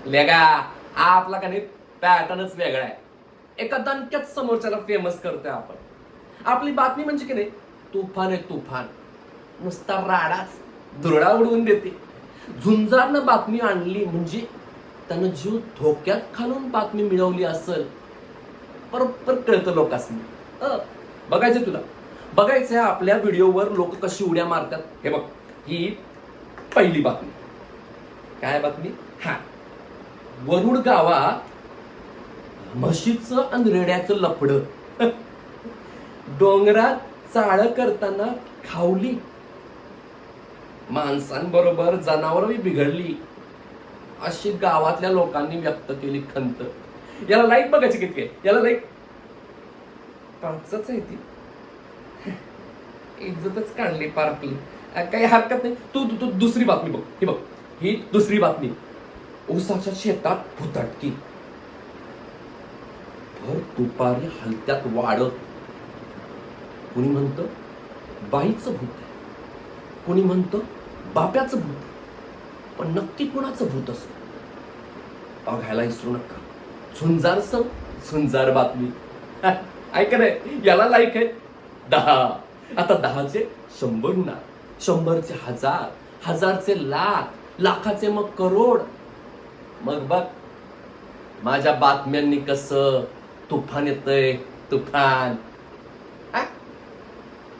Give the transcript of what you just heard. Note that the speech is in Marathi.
लेगा आपला का नाही पॅटर्नच वेगळा आहे. एका दणक्यात समोरच्याला फेमस करतोय आपण. आपली बातमी म्हणजे की नाही तुफान आहे तुफान. नुसता राडाच दुरडा उडवून देते. झुंजारनं बातमी आणली म्हणजे त्यानं जीव धोक्यात घालून बातमी मिळवली असेल बरोबर कळतं लोकांनी. बघायचं तुला बघायचंय आपल्या व्हिडिओवर लोक कशी उड्या मारतात. हे बघ ही पहिली बातमी. काय बातमी? वरुड गावात म्हशीचं आणि रेड्याचं लफडं. डोंगरात चाळ करताना खावली. माणसांबरोबर जनावरही बिघडली अशी गावातल्या लोकांनी व्यक्त केली खंत. याला लाईक बघायची किती आहे? याला लाईक 5च आहे ती. इज्जतच काढली पार आपली. काही हरकत नाही. तू दुसरी बातमी बघ. ही बघ ही दुसरी बातमी. ऊसाच्या शेतात भुताटकी. भर दुपारी हलत्यात वाढत. कुणी म्हणतं बाईचं भूत आहे, कुणी म्हणतं बाप्याचं भूत आहे. पण नक्की कुणाचं भूत असतं बघायला विसरू नका. झुंजार झुंजार बातमी. ऐक नाही याला लाईक आहे 10. आता 10चे 100 होणार, 100चे 1000, 1000चे लाख, लाखाचे मग करोड. मग बघ माझ्या बातम्यांनी कसं तुफान येतंय तुफान.